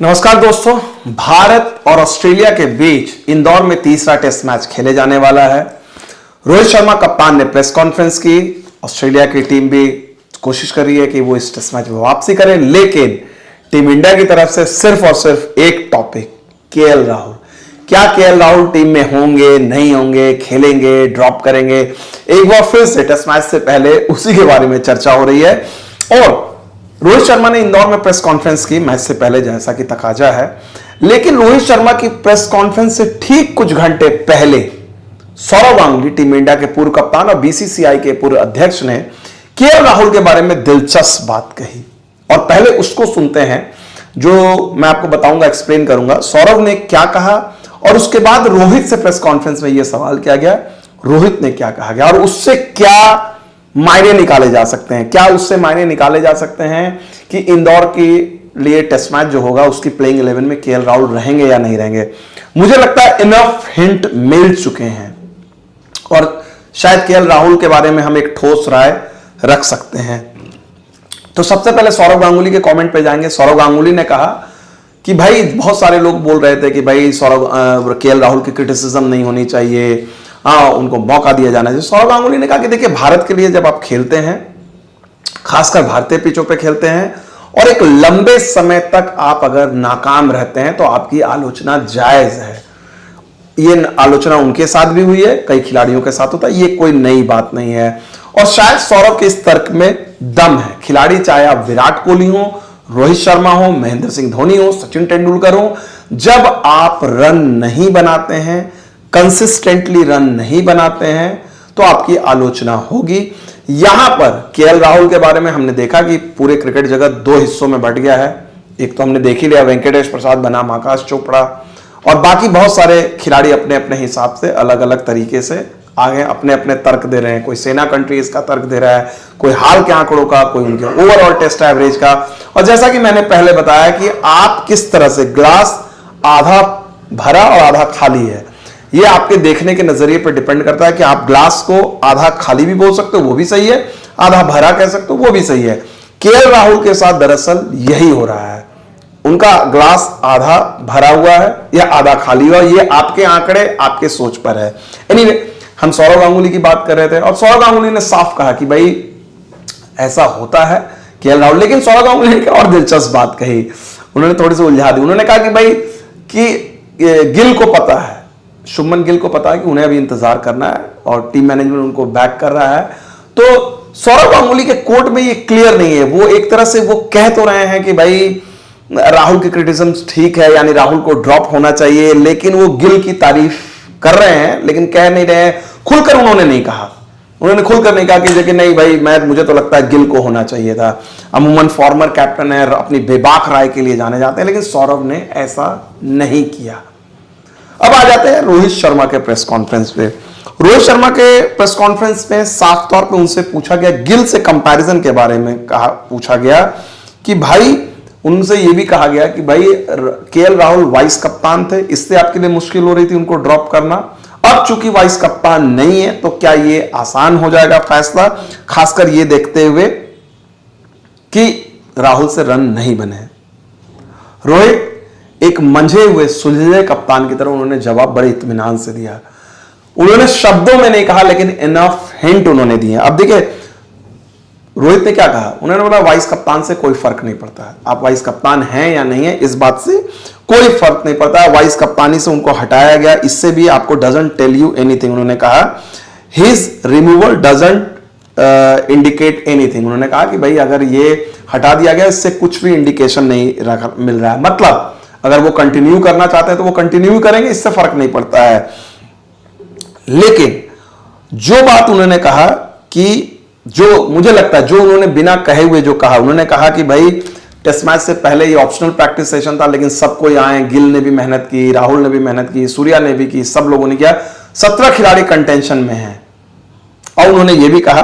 नमस्कार दोस्तों। भारत और ऑस्ट्रेलिया के बीच इंदौर में तीसरा टेस्ट मैच खेले जाने वाला है। रोहित शर्मा कप्तान ने प्रेस कॉन्फ्रेंस की। ऑस्ट्रेलिया की टीम भी कोशिश कर रही है कि वो इस टेस्ट मैच में वापसी करे, लेकिन टीम इंडिया की तरफ से सिर्फ और सिर्फ एक टॉपिक, केएल राहुल। क्या केएल राहुल टीम में होंगे, नहीं होंगे, खेलेंगे, ड्रॉप करेंगे? एक बार फिर से टेस्ट मैच से पहले उसी के बारे में चर्चा हो रही है। और रोहित शर्मा ने इंदौर में प्रेस कॉन्फ्रेंस की मैच से पहले, जैसा कि तकाजा है। लेकिन रोहित शर्मा की प्रेस कॉन्फ्रेंस से ठीक कुछ घंटे पहले सौरव गांगुली, टीम इंडिया के पूर्व कप्तान और बीसीसीआई के पूर्व अध्यक्ष, ने केएल राहुल के बारे में दिलचस्प बात कही। और पहले उसको सुनते हैं जो मैं आपको बताऊंगा, एक्सप्लेन करूंगा सौरव ने क्या कहा, और उसके बाद रोहित से प्रेस कॉन्फ्रेंस में यह सवाल किया गया, रोहित ने क्या कहा गया और उससे क्या मायने निकाले जा सकते हैं। क्या उससे मायने निकाले जा सकते हैं कि इंदौर के लिए टेस्ट मैच जो होगा उसकी प्लेइंग 11 में केएल राहुल रहेंगे या नहीं रहेंगे। मुझे लगता है इनफ हिंट मिल चुके हैं और शायद केएल राहुल के बारे में हम एक ठोस राय रख सकते हैं। तो सबसे पहले सौरव गांगुली के कमेंट पे जाएंगे। सौरव गांगुली ने कहा कि भाई, बहुत सारे लोग बोल रहे थे कि भाई केएल राहुल की क्रिटिसिज्म नहीं होनी चाहिए, उनको मौका दिया जाना चाहिए। सौरव गांगुली ने कहा कि देखिए, भारत के लिए जब आप खेलते हैं, खासकर भारतीय पिचों पे खेलते हैं, और एक लंबे समय तक आप अगर नाकाम रहते हैं तो आपकी आलोचना जायज है। ये आलोचना उनके साथ भी हुई है, कई खिलाड़ियों के साथ होता है, ये कोई नई बात नहीं है। और शायद सौरव के इस तर्क में दम है। खिलाड़ी चाहे आप विराट कोहली हो, रोहित शर्मा हो, महेंद्र सिंह धोनी हो, सचिन तेंदुलकर हो, जब आप रन नहीं बनाते हैं, कंसिस्टेंटली रन नहीं बनाते हैं, तो आपकी आलोचना होगी। यहां पर केएल राहुल के बारे में हमने देखा कि पूरे क्रिकेट जगत दो हिस्सों में बंट गया है। एक तो हमने देख ही लिया, वेंकटेश प्रसाद बनाम आकाश चोपड़ा, और बाकी बहुत सारे खिलाड़ी अपने अपने हिसाब से अलग अलग तरीके से आगे अपने अपने तर्क दे रहे हैं। कोई सेना कंट्रीज का तर्क दे रहा है, कोई हाल के आंकड़ों का, कोई उनके ओवरऑल टेस्ट एवरेज का। और जैसा कि मैंने पहले बताया कि आप किस तरह से, ग्लास आधा भरा और आधा खाली है, ये आपके देखने के नजरिए पर डिपेंड करता है कि आप ग्लास को आधा खाली भी बोल सकते हो, वो भी सही है, आधा भरा कह सकते हो, वो भी सही है। केएल राहुल के साथ दरअसल यही हो रहा है। उनका ग्लास आधा भरा हुआ है या आधा खाली हुआ, ये आपके आंकड़े, आपके सोच पर है। एनीवे, हम सौरव गांगुली की बात कर रहे थे और सौरव गांगुली ने साफ कहा कि भाई ऐसा होता है केएल राहुल। लेकिन सौरव गांगुली ने और दिलचस्प बात कही, उन्होंने थोड़ी सी उलझा दी। उन्होंने कहा कि भाई, कि गिल को पता है, शुभमन गिल को पता है कि उन्हें अभी इंतजार करना है और टीम मैनेजमेंट उनको बैक कर रहा है। तो सौरव गांगुली के कोर्ट में ये क्लियर नहीं है। वो एक तरह से वो कह तो रहे हैं कि भाई राहुल की क्रिटिसिज्म ठीक है, यानी राहुल को ड्रॉप होना चाहिए, लेकिन वो गिल की तारीफ कर रहे हैं, लेकिन कह नहीं रहे हैं। खुलकर उन्होंने नहीं कहा, उन्होंने खुलकर नहीं कहा कि नहीं भाई, मुझे तो लगता है गिल को होना चाहिए था। अमूमन फॉर्मर कैप्टन है, अपनी बेबाक राय के लिए जाने जाते हैं, लेकिन सौरव ने ऐसा नहीं किया। अब आ जाते हैं रोहित शर्मा के प्रेस कॉन्फ्रेंस पे। रोहित शर्मा के प्रेस कॉन्फ्रेंस में साफ तौर पे उनसे पूछा गया, गिल से कंपैरिजन के बारे में पूछा गया कि भाई, उनसे यह भी कहा गया कि भाई केएल राहुल वाइस कप्तान थे, इससे आपके लिए मुश्किल हो रही थी उनको ड्रॉप करना। अब चूंकि वाइस कप्तान नहीं है तो क्या ये आसान हो जाएगा फैसला, खासकर ये देखते हुए कि राहुल से रन नहीं बने। रोहित एक मंझे हुए, सुलझे कप्तान की तरह उन्होंने जवाब बड़े इत्मीनान से दिया। उन्होंने शब्दों में नहीं कहा, लेकिन इनफ हिंट उन्होंने दिए। अब देखिए, रोहित ने क्या कहा, उन्होंने बोला वाइस कप्तान से कोई फर्क नहीं पड़ता है, आप वाइस कप्तान हैं या नहीं है, इस बात से कोई फर्क नहीं पड़ता है। वाइस कप्तानी से उनको हटाया गया, इससे भी आपको डजंट टेल यू एनीथिंग। उन्होंने कहा his removal doesn't indicate anything. उन्होंने कहा कि भाई, अगर ये हटा दिया गया, इससे कुछ भी इंडिकेशन नहीं मिल रहा है। मतलब अगर वो कंटिन्यू करना चाहते हैं तो वो कंटिन्यू करेंगे, इससे फर्क नहीं पड़ता है। लेकिन जो बात उन्होंने कहा कि जो मुझे लगता है, जो उन्होंने बिना कहे हुए जो कहा, उन्होंने कहा कि भाई, टेस्ट मैच से पहले ये ऑप्शनल प्रैक्टिस सेशन था, लेकिन सबको आए, गिल ने भी मेहनत की, राहुल ने भी मेहनत की, सूर्या ने भी की, सब लोगों ने किया, 17 खिलाड़ी कंटेंशन में हैं। और उन्होंने ये भी कहा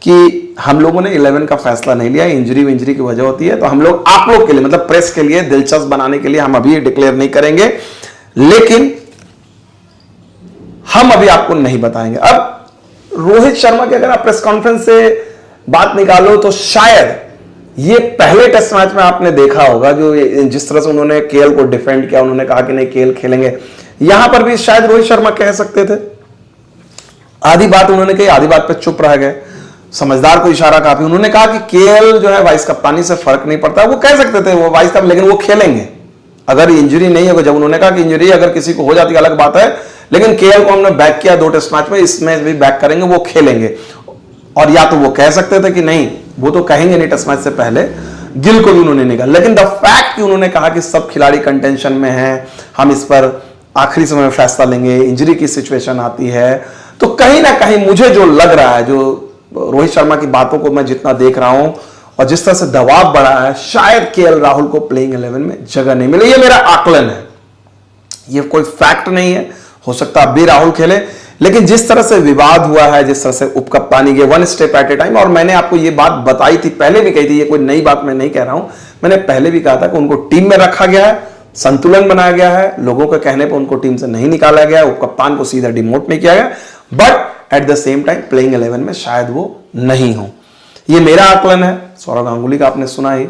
कि हम लोगों ने 11 का फैसला नहीं लिया, इंजरी की वजह होती है, तो हम लोग आप लोग के लिए, मतलब प्रेस के लिए दिलचस्प बनाने के लिए हम अभी डिक्लेयर नहीं करेंगे, लेकिन हम अभी आपको नहीं बताएंगे। अब रोहित शर्मा की अगर आप प्रेस कॉन्फ्रेंस से बात निकालो तो शायद ये पहले टेस्ट मैच में आपने देखा होगा जो जिस तरह से उन्होंने केएल को डिफेंड किया, उन्होंने कहा कि नहीं केएल खेलेंगे। यहां पर भी शायद रोहित शर्मा कह सकते थे, आधी बात उन्होंने कही, आधी बात पे चुप रह गए। समझदार को इशारा काफी, उन्होंने कहा कि केएल जो है वाइस कप्तानी से फर्क नहीं पड़ता, वो कह सकते थे वो वाइस कप, लेकिन वो खेलेंगे अगर इंजरी नहीं होगा। जब उन्होंने कहा कि इंजरी अगर किसी को हो जाती है अलग बात है, लेकिन केएल को हमने बैक किया 2 टेस्ट मैच में, इसमें भी बैक करेंगे, वो खेलेंगे। और या तो वो कह सकते थे कि नहीं, वो तो कहेंगे नहीं टेस्ट मैच से पहले, गिल को भी उन्होंने नहीं कहा। लेकिन द फैक्ट कि उन्होंने कहा कि सब खिलाड़ी कंटेंशन में हैं, हम इस पर आखिरी समय में फैसला लेंगे, इंजरी की सिचुएशन आती है, तो कहीं ना कहीं मुझे जो लग रहा है, जो रोहित शर्मा की बातों को मैं जितना देख रहा हूं और जिस तरह से दबाव बढ़ा है, शायद केएल राहुल को प्लेइंग 11 में जगह नहीं मिले। ये मेरा आकलन है, ये कोई फैक्ट नहीं है, हो सकता अब भी राहुल खेले। लेकिन जिस तरह से विवाद हुआ है, जिस तरह से उपकप्तानी के 1 स्टेप एट ए टाइम, और मैंने आपको ये बात बताई थी, पहले भी कही थी, ये कोई नई बात मैं नहीं कह रहा हूं, मैंने पहले भी कहा था कि उनको टीम में रखा गया है, संतुलन बनाया गया है, लोगों के कहने पर उनको टीम से नहीं निकाला गया, उपकप्तान को सीधा डिमोट नहीं किया गया, but at the same time playing 11 में शायद वो नहीं हो। ये मेरा आकलन है, सौरव गांगुली का आपने सुना ही।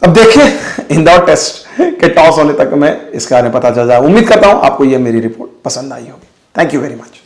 अब देखिए इंदौर टेस्ट के टॉस होने तक मैं इसके बारे में पता चल जाए। उम्मीद करता हूं आपको ये मेरी रिपोर्ट पसंद आई होगी। Thank you very much.